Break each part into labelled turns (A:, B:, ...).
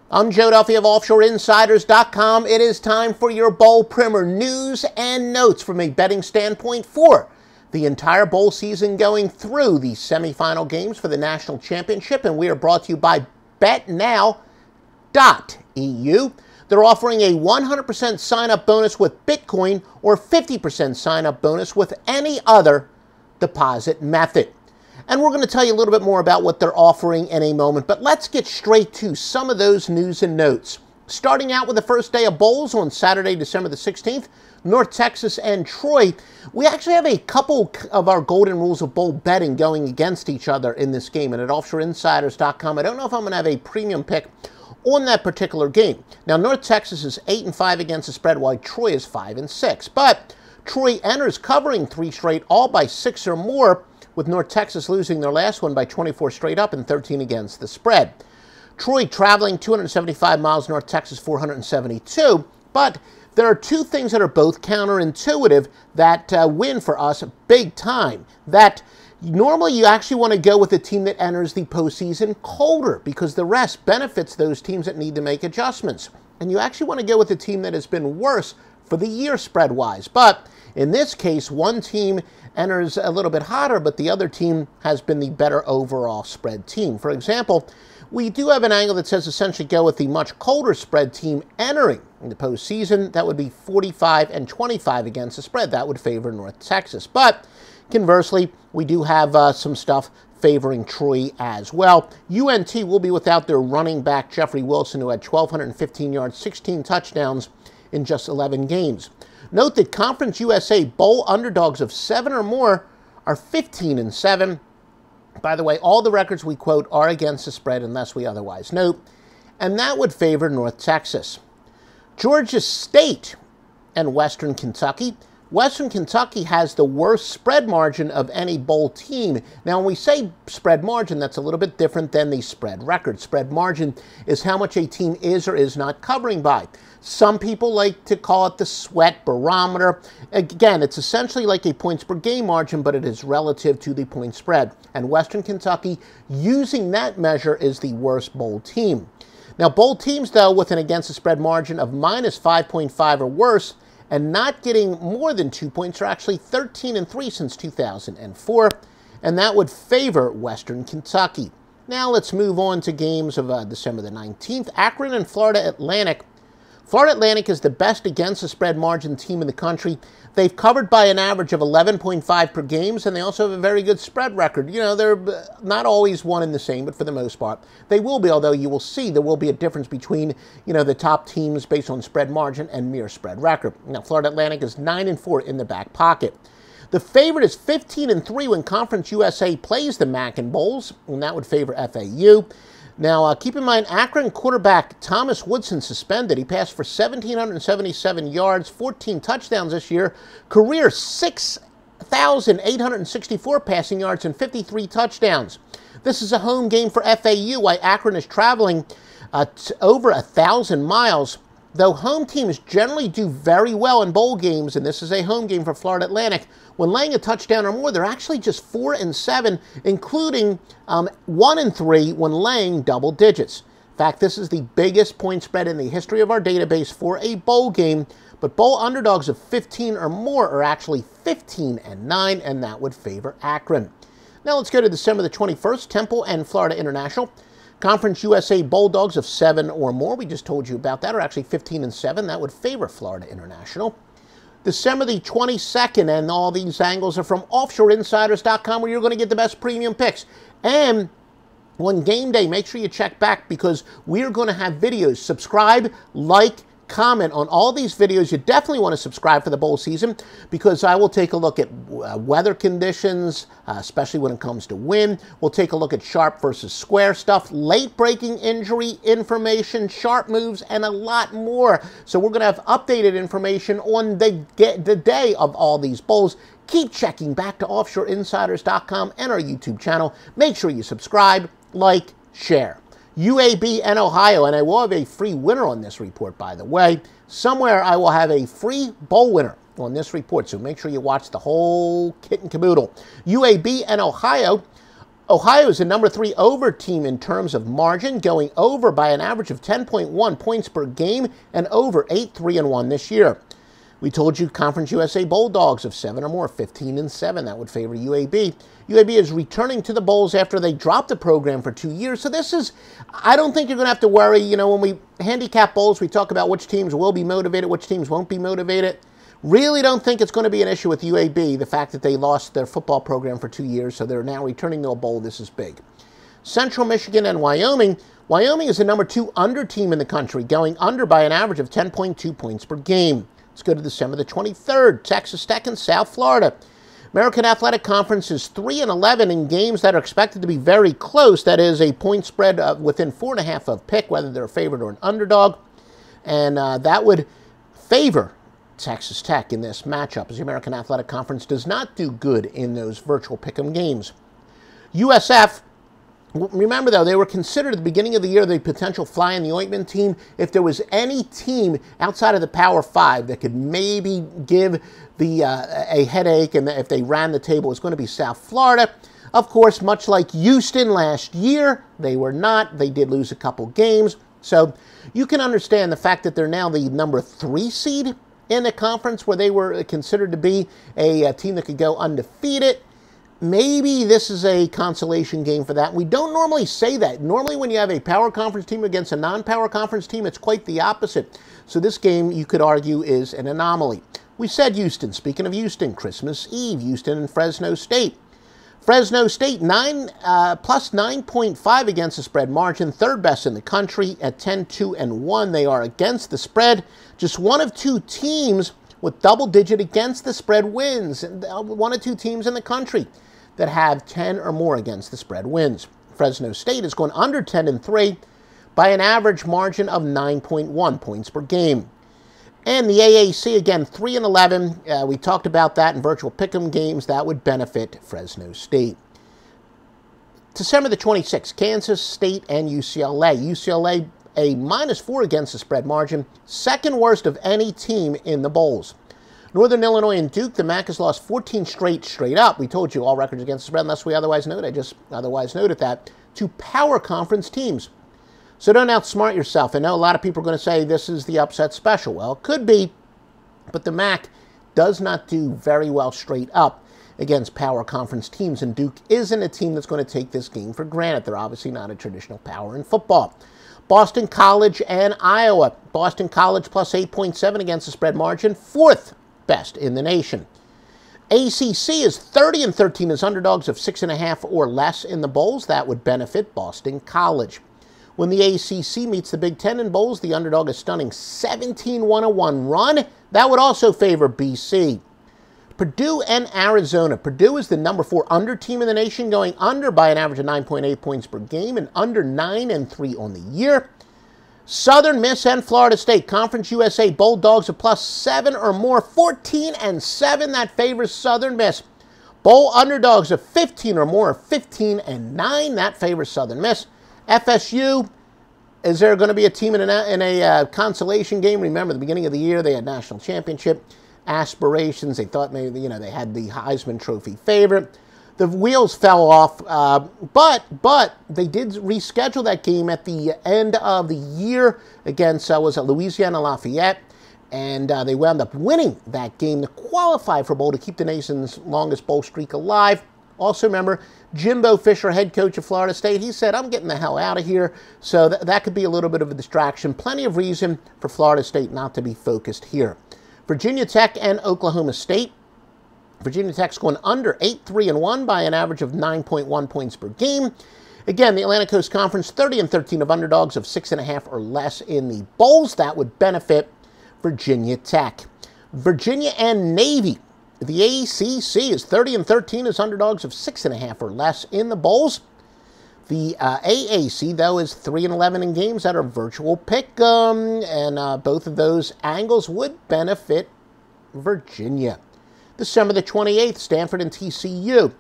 A: I'm Joe Duffy of OffshoreInsiders.com. It is time for your bowl primer news and notes from a betting standpoint for the entire bowl season going through the semifinal games for the national championship. And we are brought to you by BetNow.eu. They're offering a 100% sign-up bonus with Bitcoin or 50% sign-up bonus with any other deposit method. And we're going to tell you a little bit more about what they're offering in a moment. But let's get straight to some of those news and notes. Starting out with the first day of bowls on Saturday, December the 16th, North Texas and Troy. We actually have a couple of our golden rules of bowl betting going against each other in this game. And at OffshoreInsiders.com, I don't know if I'm going to have a premium pick on that particular game. Now, North Texas is 8-5 against the spread, while Troy is 5-6. But Troy enters covering 3 straight, all by 6 or more, with North Texas losing their last one by 24 straight up and 13 against the spread. Troy traveling 275 miles, North Texas 472. But there are two things that are both counterintuitive that win for us big time. That normally you actually want to go with a team that enters the postseason colder because the rest benefits those teams that need to make adjustments. And you actually want to go with a team that has been worse for the year spread-wise. But in this case, one team enters a little bit hotter, but the other team has been the better overall spread team. For example, we do have an angle that says essentially go with the much colder spread team entering the postseason. That would be 45-25 against the spread. That would favor North Texas. But conversely, we do have some stuff favoring Troy as well. UNT will be without their running back, Jeffrey Wilson, who had 1,215 yards, 16 touchdowns in just 11 games. Note that Conference USA bowl underdogs of 7 or more are 15-7. By the way, all the records we quote are against the spread unless we otherwise note, and that would favor North Texas. Georgia State and Western Kentucky. Western Kentucky has the worst spread margin of any bowl team. Now, when we say spread margin, that's a little bit different than the spread record. Spread margin is how much a team is or is not covering by. Some people like to call it the sweat barometer. Again, it's essentially like a points per game margin, but it is relative to the point spread. And Western Kentucky, using that measure, is the worst bowl team. Now, bowl teams, though, with an against the spread margin of minus 5.5 or worse, and not getting more than 2 points, are actually 13-3 since 2004, and that would favor Western Kentucky. Now let's move on to games of December the 19th. Akron and Florida Atlantic. Florida Atlantic is the best against the spread margin team in the country. They've covered by an average of 11.5 per games, and they also have a very good spread record. You know, they're not always one and the same, but for the most part, they will be, although you will see there will be a difference between, you know, the top teams based on spread margin and mere spread record. Now, Florida Atlantic is 9-4 in the back pocket. The favorite is 15-3 when Conference USA plays the Mackin Bowls, and that would favor FAU. Now, keep in mind, Akron quarterback Thomas Woodson suspended. He passed for 1,777 yards, 14 touchdowns this year. Career 6,864 passing yards and 53 touchdowns. This is a home game for FAU, while Akron is traveling over 1,000 miles. Though home teams generally do very well in bowl games, and this is a home game for Florida Atlantic, when laying a touchdown or more, they're actually just 4-7, including 1-3 when laying double digits. In fact, this is the biggest point spread in the history of our database for a bowl game, but bowl underdogs of 15 or more are actually 15-9, and that would favor Akron. Now let's go to December the 21st, Temple and Florida International. Conference USA Bulldogs of 7 or more, we just told you about that, are actually 15-7. That would favor Florida International. December the 22nd, and all these angles are from OffshoreInsiders.com, where you're going to get the best premium picks. And on game day, make sure you check back because we're going to have videos. Subscribe, like, comment on all these videos. You definitely want to subscribe for the bowl season because I will take a look at weather conditions, especially when it comes to wind. We'll take a look at sharp versus square stuff, late-breaking injury information, sharp moves, and a lot more. So we're going to have updated information on the day of all these bowls. Keep checking back to OffshoreInsiders.com and our YouTube channel. Make sure you subscribe, like, share. UAB and Ohio, and I will have a free winner on this report, by the way. Somewhere I will have a free bowl winner on this report, so make sure you watch the whole kit and caboodle. UAB and Ohio Ohio is the number 3 over team in terms of margin, going over by an average of 10.1 points per game and over 8-3-1 this year. We told you Conference USA Bulldogs of 7 or more, 15-7. That would favor UAB. UAB is returning to the Bowls after they dropped the program for 2 years. So this is, I don't think you're going to have to worry. You know, when we handicap bowls, we talk about which teams will be motivated, which teams won't be motivated. Really don't think it's going to be an issue with UAB, the fact that they lost their football program for 2 years, so they're now returning to a bowl. This is big. Central Michigan and Wyoming. Wyoming is the number 2 under team in the country, going under by an average of 10.2 points per game. Let's go to December the 23rd, Texas Tech and South Florida. American Athletic Conference is 3-11 in games that are expected to be very close. That is a point spread within 4.5 of pick, whether they're a favorite or an underdog. And that would favor Texas Tech in this matchup, as the American Athletic Conference does not do good in those virtual pick'em games. USF, remember though, they were considered at the beginning of the year the potential fly in the ointment team. If there was any team outside of the Power 5 that could maybe give a headache, and if they ran the table, it was going to be South Florida. Of course, much like Houston last year, they were not. They did lose a couple games. So you can understand the fact that they're now the number 3 seed in a conference where they were considered to be a team that could go undefeated. Maybe this is a consolation game for that. We don't normally say that. Normally when you have a power conference team against a non-power conference team, it's quite the opposite. So this game, you could argue, is an anomaly. We said Houston. Speaking of Houston, Christmas Eve, Houston and Fresno State. Fresno State, plus 9.5 against the spread margin, 3rd best in the country at 10-2-1. They are against the spread. Just one of 2 teams with double-digit against the spread wins. One of 2 teams in the country that have 10 or more against the spread wins. Fresno State is going under 10-3 by an average margin of 9.1 points per game. And the AAC, again, 3-11. We talked about that in virtual pick'em games. That would benefit Fresno State. December the 26th, Kansas State and UCLA. UCLA, a -4 against the spread margin, 2nd worst of any team in the bowls. Northern Illinois and Duke, the MAC has lost 14 straight up. We told you all records against the spread, unless we otherwise noted. I just otherwise noted that, to power conference teams. So don't outsmart yourself. I know a lot of people are going to say this is the upset special. Well, it could be, but the MAC does not do very well straight up against power conference teams, and Duke isn't a team that's going to take this game for granted. They're obviously not a traditional power in football. Boston College and Iowa. Boston College plus 8.7 against the spread margin, 4th best in the nation. ACC is 30-13 as underdogs of 6.5 or less in the bowls. That would benefit Boston College. When the ACC meets the Big Ten in bowls, the underdog is stunning 17-1 run. That would also favor BC. Purdue and Arizona. Purdue is the number 4 under team in the nation, going under by an average of 9.8 points per game and under 9-3 on the year. Southern Miss and Florida State. Conference USA Bulldogs of plus 7 or more, 14-7. That favors Southern Miss. Bowl underdogs of 15 or more, 15-9. That favors Southern Miss. FSU, is there going to be a team in a consolation game? Remember, at the beginning of the year, they had national championship aspirations. They thought maybe, they had the Heisman Trophy favorite. The wheels fell off, but they did reschedule that game at the end of the year against, Louisiana Lafayette, and they wound up winning that game to qualify for bowl to keep the nation's longest bowl streak alive. Also remember, Jimbo Fisher, head coach of Florida State, he said, I'm getting the hell out of here. So that could be a little bit of a distraction. Plenty of reason for Florida State not to be focused here. Virginia Tech and Oklahoma State. Virginia Tech's going under 8-3-1 by an average of 9.1 points per game. Again, the Atlantic Coast Conference, 30-13 of underdogs of 6.5 or less in the bowls. That would benefit Virginia Tech. Virginia and Navy. The ACC is 30-13 as underdogs of 6.5 or less in the bowls. The AAC, though, is 3-11 in games that are virtual pick'em, and both of those angles would benefit Virginia. December the 28th, Stanford and TCU.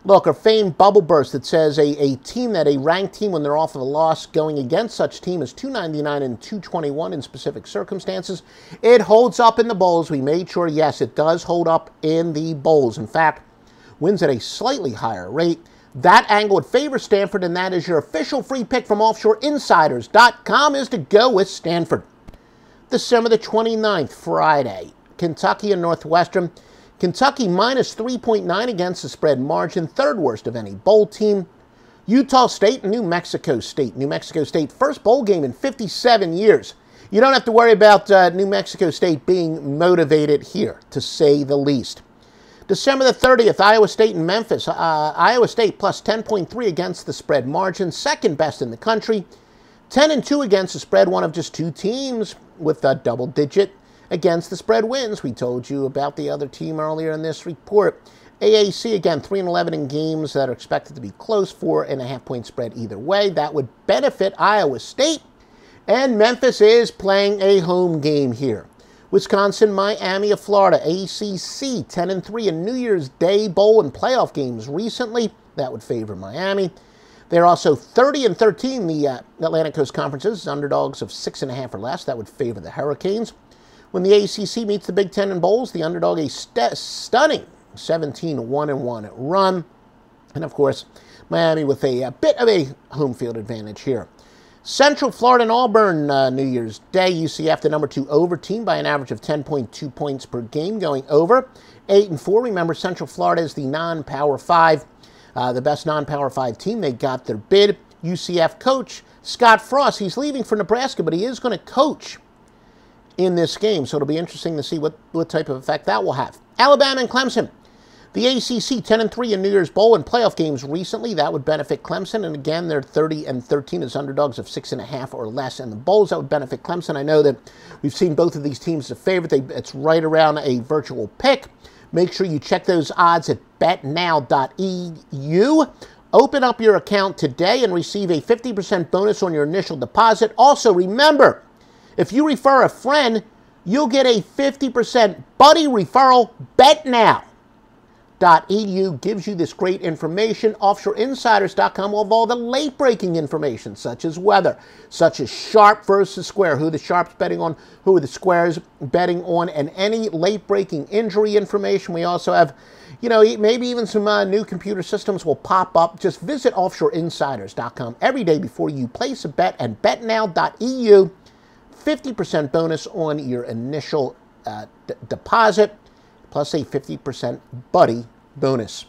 A: Look, a famed bubble burst that says a team that a ranked team when they're off of a loss going against such team is 299 and 221 in specific circumstances. It holds up in the bowls. We made sure, yes, it does hold up in the bowls. In fact, wins at a slightly higher rate That angle would favor Stanford, and that is your official free pick from offshoreinsiders.com is to go with Stanford. December the 29th, Friday, Kentucky and Northwestern. Kentucky minus 3.9 against the spread margin, third worst of any bowl team. Utah State and New Mexico State. New Mexico State, first bowl game in 57 years. You don't have to worry about New Mexico State being motivated here, to say the least. December the 30th, Iowa State and Memphis. Iowa State plus 10.3 against the spread margin, second best in the country. 10-2 against the spread, one of just two teams with a double-digit against the spread wins. We told you about the other team earlier in this report. AAC, again, 3-11 in games that are expected to be close, 4.5-point spread either way. That would benefit Iowa State. And Memphis is playing a home game here. Wisconsin, Miami of Florida, ACC, 10-3 in New Year's Day Bowl and playoff games recently. That would favor Miami. They're also 30-13, the Atlantic Coast Conferences, underdogs of 6.5 or less. That would favor the Hurricanes. When the ACC meets the Big Ten in bowls, the underdog a stunning 17-1-1 run. And, of course, Miami with a bit of a home field advantage here. Central Florida and Auburn, New Year's Day. UCF, the number 2 over team by an average of 10.2 points per game, going over. 8-4. Remember, Central Florida is the non-Power 5. The best non-Power 5 team. They got their bid. UCF coach Scott Frost. He's leaving for Nebraska, but he is going to coach in this game. So it'll be interesting to see what type of effect that will have. Alabama and Clemson. The ACC 10-3 in New Year's Bowl and playoff games recently. That would benefit Clemson. And again, they're 30-13 as underdogs of 6.5 or less in the bowls. That would benefit Clemson. I know that we've seen both of these teams as a favorite. It's right around a virtual pick. Make sure you check those odds at BetNow.eu. Open up your account today and receive a 50% bonus on your initial deposit. Also, remember, if you refer a friend, you'll get a 50% buddy referral. BetNow.eu gives you this great information. Offshoreinsiders.com will have all the late-breaking information, such as weather, such as sharp versus square, who the sharps betting on, who are the squares betting on, and any late-breaking injury information. We also have, maybe even some new computer systems will pop up. Just visit offshoreinsiders.com every day before you place a bet, and betnow.eu, 50% bonus on your initial deposit, plus a 50% buddy bonus.